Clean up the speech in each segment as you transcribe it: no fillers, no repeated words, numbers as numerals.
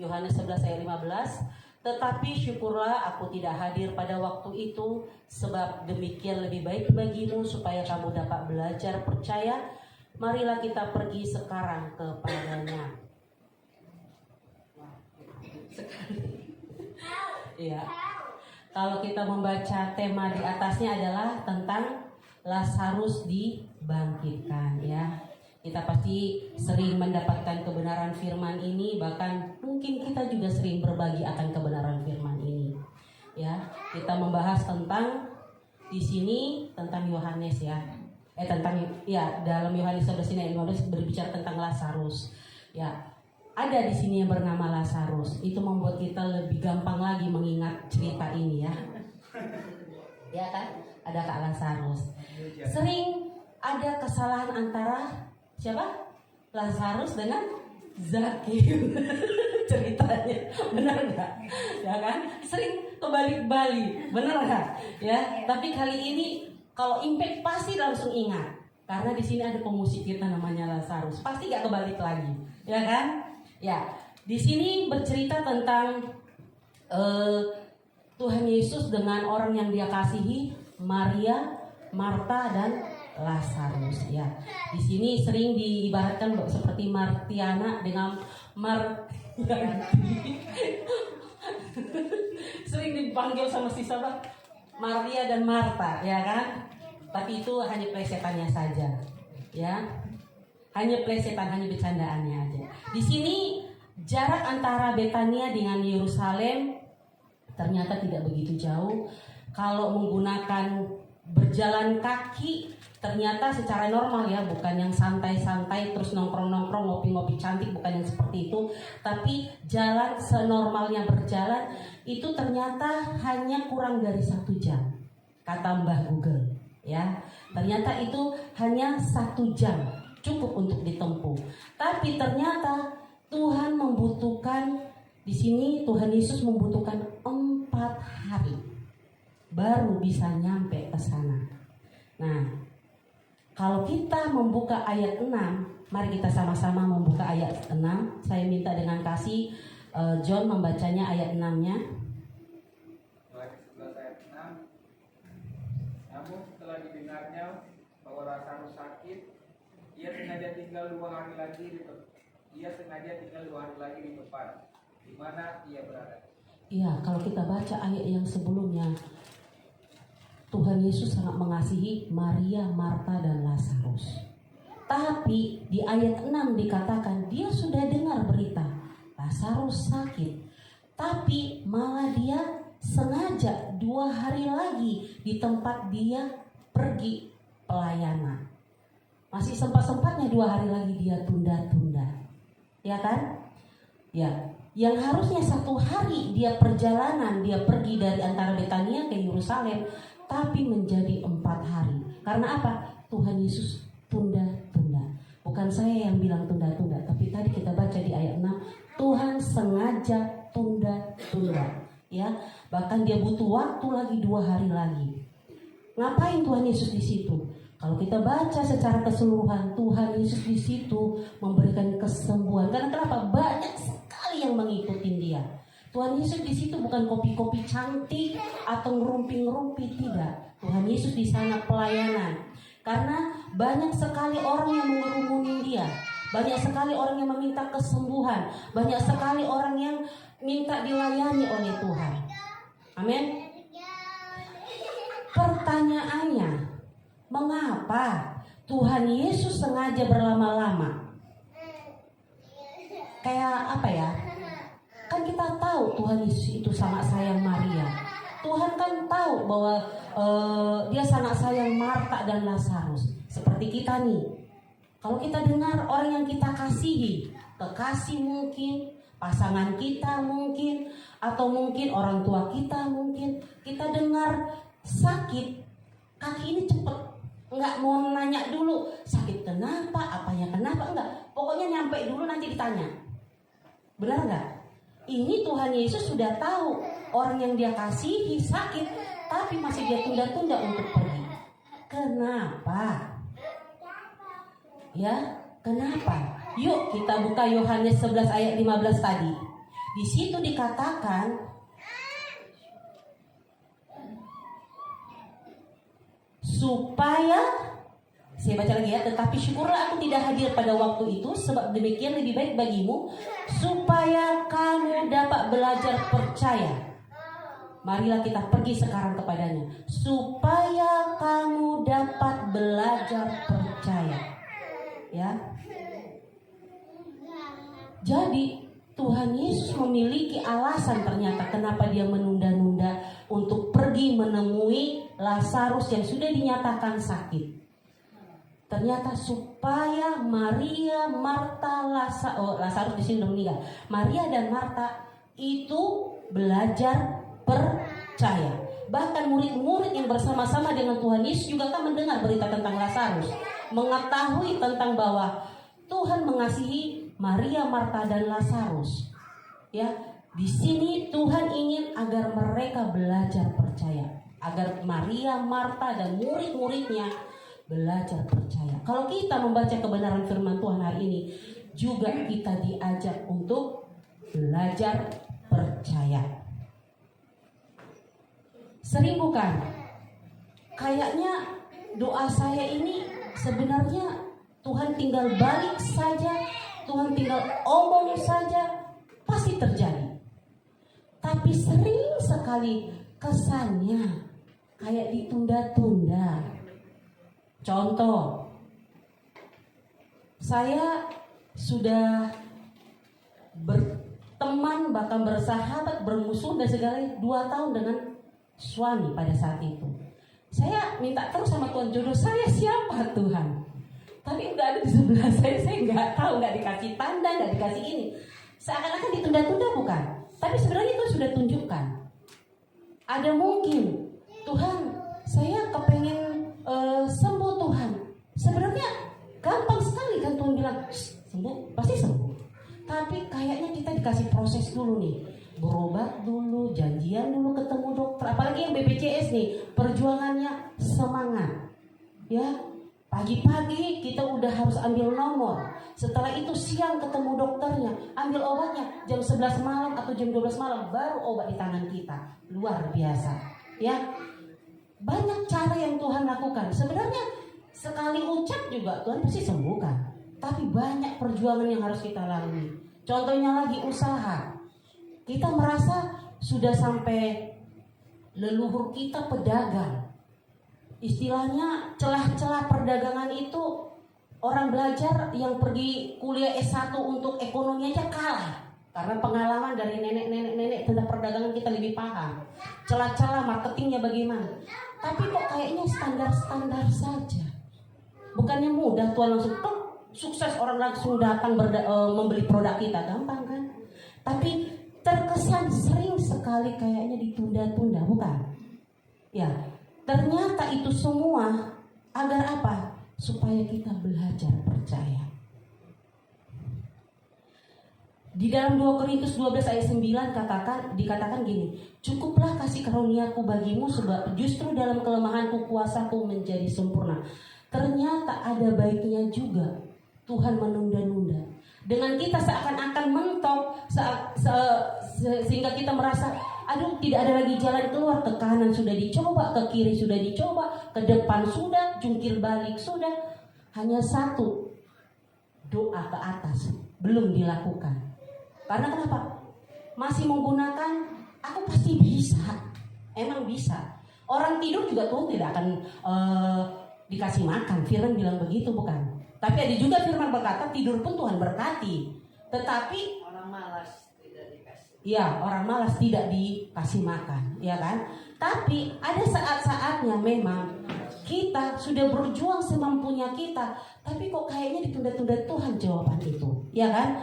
Yohanes 11 ayat 15. Tetapi syukurlah aku tidak hadir pada waktu itu, sebab demikian lebih baik bagimu supaya kamu dapat belajar percaya. Marilah kita pergi sekarang kepadanya. Ya. Kalau kita membaca tema di atasnya adalah tentang Lazarus dibangkitkan, ya. Kita pasti sering mendapatkan kebenaran firman ini, bahkan mungkin kita juga sering berbagi akan kebenaran firman ini. Ya, kita membahas tentang di sini tentang Yohanes, ya. Dalam Yohanes 11 ayat 15 berbicara tentang Lazarus. Ya, ada di sini yang bernama Lazarus. Itu membuat kita lebih gampang lagi mengingat cerita ini, ya. Ya kan? Ada Kak Lazarus. Sering ada kesalahan antara siapa? Lazarus dengan Zakheus. Ceritanya benar nggak? Ya kan? Sering kebalik-balik, benar nggak? Ya. Tapi kali ini kalau impact pasti langsung ingat, karena di sini ada pemusik kita namanya Lazarus. Pasti nggak kebalik lagi, ya kan? Ya. Di sini bercerita tentang Tuhan Yesus dengan orang yang Dia kasihi, Maria, Marta, dan Lazarus, ya. Di sini sering diibaratkan seperti Martiana dengan sering dipanggil sama si siapa? Maria dan Marta, ya kan? Tapi itu hanya plesetannya saja, ya. Hanya plesetan, hanya bercandaannya aja. Di sini jarak antara Betania dengan Yerusalem ternyata tidak begitu jauh. Kalau menggunakan berjalan kaki ternyata secara normal, ya, bukan yang santai-santai terus nongkrong-nongkrong, ngopi-ngopi cantik, bukan yang seperti itu. Tapi jalan senormalnya berjalan itu ternyata hanya kurang dari 1 jam, kata Mbah Google, ya. Ternyata itu hanya 1 jam cukup untuk ditempuh. Tapi ternyata Tuhan membutuhkan, di sini Tuhan Yesus membutuhkan 4 hari baru bisa nyampe ke sana. Nah, kalau kita membuka ayat 6, mari kita sama-sama membuka ayat 6. Saya minta dengan kasih John membacanya ayat 6-nya. Ayat 6. Namun setelah didengarnya bahwa Lazarus sakit, ia sengaja tinggal 2 hari lagi di tempat di mana ia berada. Iya, kalau kita baca ayat yang sebelumnya, Tuhan Yesus sangat mengasihi Maria, Marta, dan Lazarus. Tapi di ayat 6 dikatakan dia sudah dengar berita Lazarus sakit, tapi malah dia sengaja 2 hari lagi di tempat dia pergi pelayanan. Masih sempat-sempatnya 2 hari lagi dia tunda-tunda, ya kan? Ya, yang harusnya 1 hari dia perjalanan, dia pergi dari antara Betania ke Yerusalem, tapi menjadi 4 hari. Karena apa? Tuhan Yesus tunda-tunda. Bukan saya yang bilang tunda-tunda, tapi tadi kita baca di ayat 6, Tuhan sengaja tunda-tunda, ya. Bahkan dia butuh waktu lagi 2 hari lagi. Ngapain Tuhan Yesus di situ? Kalau kita baca secara keseluruhan, Tuhan Yesus di situ memberikan kesembuhan. Karena kenapa? Banyak sekali yang mengikuti dia. Tuhan Yesus di situ bukan kopi-kopi cantik atau ngerumpi-ngerumpi, tidak. Tuhan Yesus di sana pelayanan. Karena banyak sekali orang yang mengerumuni dia. Banyak sekali orang yang meminta kesembuhan. Banyak sekali orang yang minta dilayani oleh Tuhan. Amin. Pertanyaannya, mengapa Tuhan Yesus sengaja berlama-lama? Kayak apa ya? Kan kita tahu Tuhan Yesus itu sangat sayang Maria. Tuhan kan tahu bahwa dia sangat sayang Marta dan Lazarus. Seperti kita nih. Kalau kita dengar orang yang kita kasihi, kekasih mungkin, pasangan kita mungkin, atau mungkin orang tua kita mungkin, kita dengar sakit, kaki ini cepet, nggak mau nanya dulu sakit kenapa, apanya kenapa, enggak. Pokoknya nyampe dulu nanti ditanya. Benar nggak? Ini Tuhan Yesus sudah tahu orang yang dia kasihi sakit, tapi masih dia tunda-tunda untuk pergi. Kenapa? Ya, kenapa? Yuk kita buka Yohanes 11 ayat 15 tadi. Di situ dikatakan, supaya, saya baca lagi ya, tetapi syukurlah aku tidak hadir pada waktu itu, sebab demikian lebih baik bagimu, supaya kamu dapat belajar percaya. Marilah kita pergi sekarang kepadanya, supaya kamu dapat belajar percaya. Ya. Jadi Tuhan Yesus memiliki alasan ternyata kenapa dia menunda-nunda untuk pergi menemui Lazarus yang sudah dinyatakan sakit. Ternyata supaya Maria, Marta, Lazarus di sini sudah meninggal. Maria dan Marta itu belajar percaya. Bahkan murid-murid yang bersama-sama dengan Tuhan Yesus juga kan mendengar berita tentang Lazarus, mengetahui tentang bahwa Tuhan mengasihi Maria, Marta, dan Lazarus. Ya, di sini Tuhan ingin agar mereka belajar percaya, agar Maria, Marta, dan murid-muridnya belajar percaya. Kalau kita membaca kebenaran firman Tuhan hari ini, juga kita diajak untuk belajar percaya. Sering bukan? Kayaknya doa saya ini sebenarnya Tuhan tinggal balik saja, Tuhan tinggal omong saja, pasti terjadi. Tapi sering sekali kesannya kayak ditunda-tunda. Contoh, saya sudah berteman, bahkan bersahabat, bermusuh dan segala 2 tahun dengan suami pada saat itu. Saya minta terus sama Tuhan, jodoh saya siapa Tuhan? Tapi nggak ada di sebelah saya nggak tahu, nggak dikasih tanda, nggak dikasih ini. Seakan-akan ditunda-tunda bukan? Tapi sebenarnya itu sudah tunjukkan. Ada mungkin, Tuhan, saya kepengen sembuh Tuhan. Sebenarnya gampang sekali kan Tuhan bilang, sembuh, pasti sembuh. Tapi kayaknya kita dikasih proses dulu nih. Berobat dulu, janjian dulu ketemu dokter. Apalagi yang BPJS nih, perjuangannya semangat. Ya, pagi-pagi kita udah harus ambil nomor. Setelah itu siang ketemu dokternya, ambil obatnya. Jam 11 malam atau jam 12 malam baru obat di tangan kita. Luar biasa. Ya, banyak cara yang Tuhan lakukan. Sebenarnya sekali ucap juga Tuhan pasti sembuhkan. Tapi banyak perjuangan yang harus kita lalui. Contohnya lagi usaha. Kita merasa sudah sampai leluhur kita pedagang. Istilahnya celah-celah perdagangan itu orang belajar yang pergi kuliah S1 untuk ekonomi aja kalah. Karena pengalaman dari nenek tentang perdagangan kita lebih paham. Celah-celah marketingnya bagaimana. Tapi kok kayaknya standar-standar saja. Bukannya mudah Tuhan langsung sukses orang langsung datang membeli produk kita. Gampang kan? Tapi terkesan sering sekali kayaknya ditunda-tunda, bukan? Ya. Ternyata itu semua agar apa? Supaya kita belajar percaya. Di dalam 2 Korintus 12 ayat 9 dikatakan gini, cukuplah kasih karuniaku bagimu, sebab justru dalam kelemahanku kuasaku menjadi sempurna. Ternyata ada baiknya juga Tuhan menunda-nunda. Dengan kita seakan-akan mentok, sehingga kita merasa aduh, tidak ada lagi jalan keluar. Ke kanan sudah dicoba, ke kiri sudah dicoba, ke depan sudah, jungkir balik sudah. Hanya satu, doa ke atas belum dilakukan. Karena kenapa? Masih menggunakan aku pasti bisa. Emang bisa. Orang tidur juga Tuhan tidak akan dikasih makan. Firman bilang begitu bukan? Tapi ada juga firman berkata tidur pun Tuhan berkati. Tetapi orang malas tidak dikasih. ya, orang malas tidak dikasih makan, ya kan? Tapi ada saat-saatnya memang kita sudah berjuang semampunya kita, tapi kok kayaknya ditunda-tunda Tuhan jawaban itu, ya kan?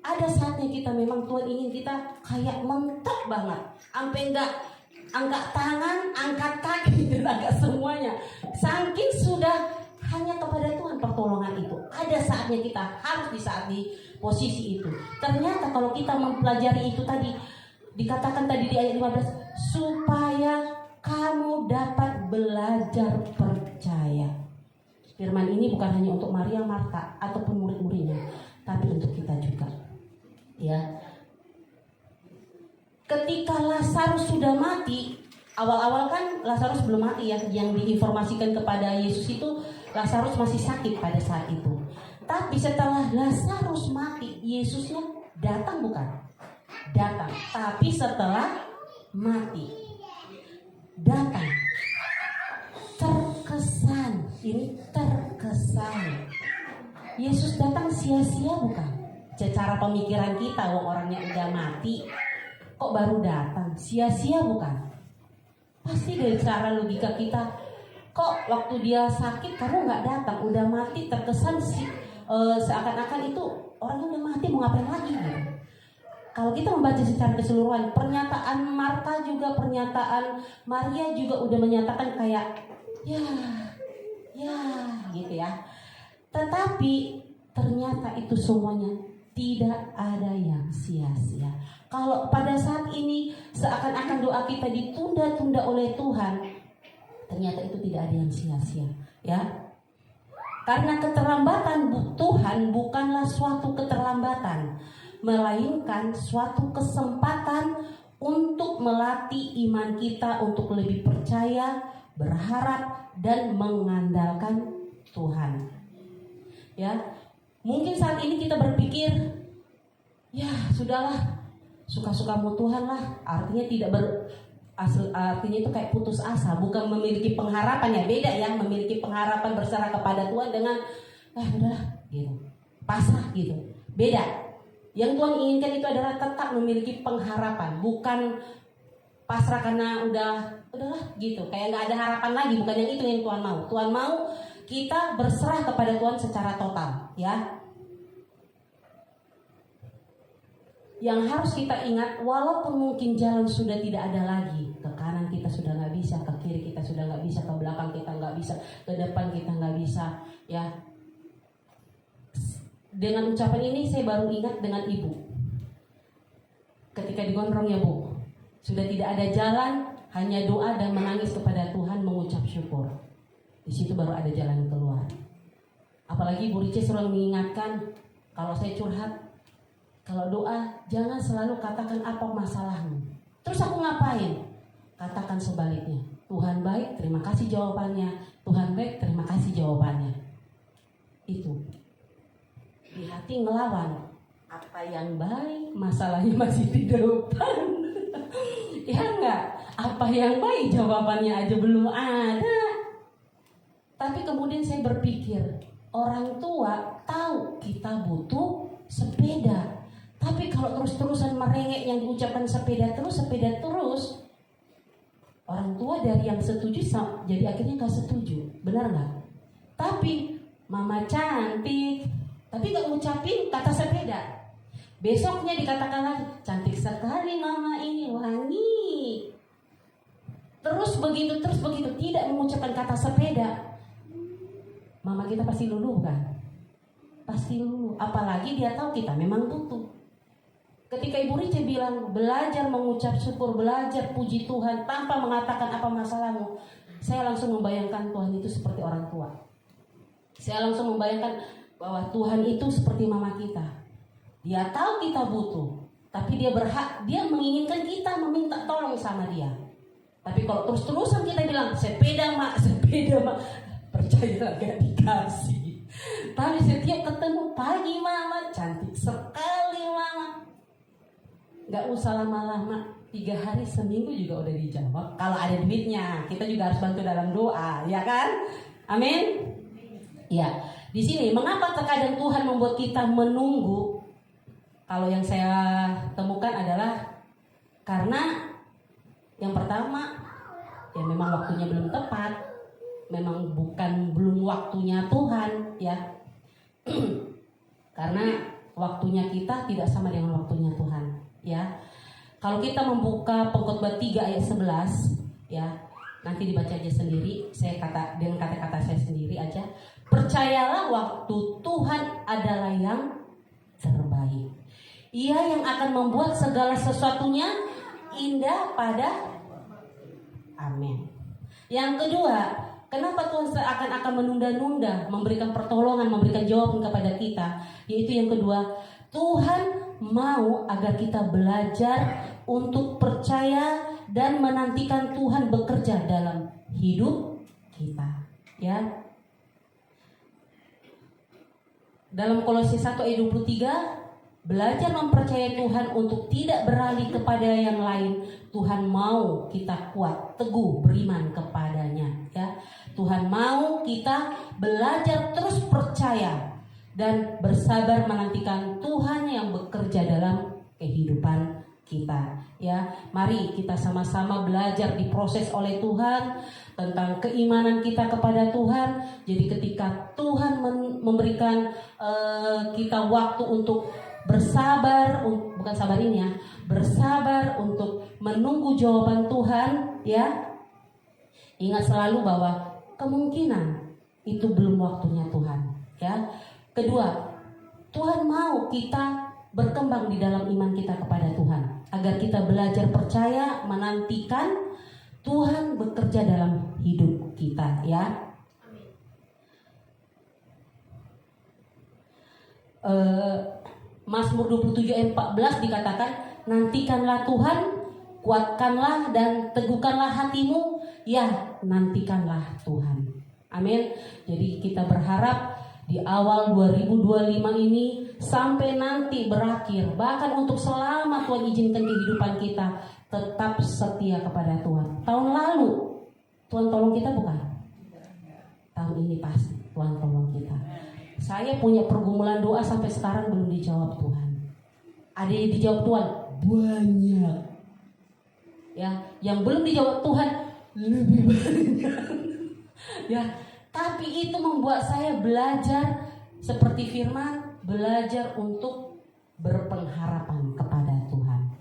Ada saatnya kita memang Tuhan ingin kita kayak mentok banget, sampai enggak angkat tangan, angkat kaki, dan agak semuanya. Saking sudah hanya kepada Tuhan pertolongan itu. Ada saatnya kita harus di posisi itu. Ternyata kalau kita mempelajari itu tadi, dikatakan tadi di ayat 15, supaya kamu dapat belajar percaya. Firman ini bukan hanya untuk Maria, Marta ataupun murid-muridnya, tapi untuk kita juga. Ya. Ketika Lazarus sudah mati, awal-awal kan Lazarus belum mati ya, yang diinformasikan kepada Yesus itu Lazarus masih sakit pada saat itu. Tapi setelah Lazarus mati, Yesusnya datang bukan? Datang, tapi setelah mati. Datang. Terkesan, ini terkesan. Yesus datang sia-sia bukan? Secara pemikiran kita, orangnya udah mati, kok baru datang? Sia-sia bukan? Pasti dari cara logika kita, kok waktu dia sakit kamu nggak datang, udah mati, terkesan seakan-akan itu orangnya udah mati, mau ngapain lagi gitu. Kalau kita membaca secara keseluruhan, pernyataan Marta juga, pernyataan Maria juga udah menyatakan kayak ya gitu ya. Tetapi ternyata itu semuanya tidak ada yang sia-sia. Kalau pada saat ini seakan-akan doa kita ditunda-tunda oleh Tuhan, ternyata itu tidak ada yang sia-sia, ya. Karena keterlambatan Tuhan bukanlah suatu keterlambatan, melainkan suatu kesempatan untuk melatih iman kita untuk lebih percaya, berharap, dan mengandalkan Tuhan. Ya, mungkin saat ini kita berpikir, ya sudahlah, suka-sukamu Tuhan lah. Artinya artinya itu kayak putus asa, bukan memiliki pengharapan ya. Beda ya, memiliki pengharapan berserah kepada Tuhan dengan udahlah gitu, pasrah gitu. Beda. Yang Tuhan inginkan itu adalah tetap memiliki pengharapan, bukan pasrah karena udahlah gitu, kayak nggak ada harapan lagi. Bukan yang itu yang Tuhan mau. Tuhan mau kita berserah kepada Tuhan secara total, ya. Yang harus kita ingat, walaupun mungkin jalan sudah tidak ada lagi, ke kanan kita sudah nggak bisa, ke kiri kita sudah nggak bisa, ke belakang kita nggak bisa, ke depan kita nggak bisa, ya. Dengan ucapan ini saya baru ingat dengan ibu. Ketika digondrong ya Bu, sudah tidak ada jalan, hanya doa dan menangis kepada Tuhan, mengucap syukur. Di situ baru ada jalan keluar. Apalagi Bu Rice selalu mengingatkan, kalau saya curhat, kalau doa, jangan selalu katakan apa masalahmu. Terus aku ngapain? Katakan sebaliknya. Tuhan baik, terima kasih jawabannya. Tuhan baik, terima kasih jawabannya. Itu. Di hati ngelawan. Apa yang baik, masalahnya masih di depan. Ya enggak? Apa yang baik, jawabannya aja belum ada. Tapi kemudian saya berpikir, orang tua tahu kita butuh sepeda. Tapi kalau terus-terusan merengek yang diucapkan sepeda terus, orang tua dari yang setuju jadi akhirnya gak setuju. Benar gak? Tapi mama cantik, tapi gak ngucapin kata sepeda. Besoknya dikatakan lagi, cantik sekali mama ini, wangi. Terus begitu, tidak mengucapkan kata sepeda. Mama kita pasti luluh kan? Pasti luluh. Apalagi dia tahu kita memang butuh. Ketika Ibu Rice bilang belajar mengucap syukur, belajar puji Tuhan tanpa mengatakan apa masalahmu, saya langsung membayangkan Tuhan itu seperti orang tua. Saya langsung membayangkan bahwa Tuhan itu seperti mama kita. Dia tahu kita butuh, tapi dia menginginkan kita meminta tolong sama dia. Tapi kalau terus-terusan kita bilang sepeda mak, percaya gak dikasih. Tapi setiap ketemu, pagi mama, cantik sekali mama. Gak usah lama-lama, 3 hari seminggu juga udah dijawab. Kalau ada duitnya, kita juga harus bantu dalam doa, ya kan? Amin. Ya, di sini mengapa terkadang Tuhan membuat kita menunggu? Kalau yang saya temukan adalah karena yang pertama, ya memang waktunya belum tepat, memang belum waktunya Tuhan, ya. Karena waktunya kita tidak sama dengan waktunya Tuhan. Ya, kalau kita membuka Pengkhotbah 3 ayat 11, ya, nanti dibaca aja sendiri. Dengan kata-kata saya sendiri aja. Percayalah waktu Tuhan adalah yang terbaik. Ia yang akan membuat segala sesuatunya indah pada. Amin. Yang kedua, kenapa Tuhan akan menunda-nunda memberikan pertolongan, memberikan jawaban kepada kita? Yaitu yang kedua, Tuhan mau agar kita belajar untuk percaya dan menantikan Tuhan bekerja dalam hidup kita, ya. Dalam Kolose 1 ayat 23, belajar mempercayai Tuhan untuk tidak beralih kepada yang lain. Tuhan mau kita kuat, teguh beriman kepadanya, ya. Tuhan mau kita belajar terus percaya dan bersabar menantikan Tuhan yang bekerja dalam kehidupan kita, ya. Mari kita sama-sama belajar diproses oleh Tuhan tentang keimanan kita kepada Tuhan. Jadi ketika Tuhan memberikan kita waktu untuk bersabar, bukan sabar ini ya, bersabar untuk menunggu jawaban Tuhan, ya. Ingat selalu bahwa kemungkinan itu belum waktunya Tuhan, ya. Kedua, Tuhan mau kita berkembang di dalam iman kita kepada Tuhan, agar kita belajar percaya, menantikan Tuhan bekerja dalam hidup kita, ya. Mazmur 27 ayat 14 dikatakan, nantikanlah Tuhan, kuatkanlah dan teguhkanlah hatimu, ya, nantikanlah Tuhan. Amin. Jadi kita berharap di awal 2025 ini sampai nanti berakhir, bahkan untuk selama Tuhan izinkan kehidupan kita, tetap setia kepada Tuhan. Tahun lalu Tuhan tolong kita bukan? Tahun ini pasti Tuhan tolong kita. Saya punya pergumulan doa sampai sekarang belum dijawab Tuhan. Ada yang dijawab Tuhan? Banyak. Ya, yang belum dijawab Tuhan lebih banyak. Ya, tapi itu membuat saya belajar seperti firman, belajar untuk berpengharapan kepada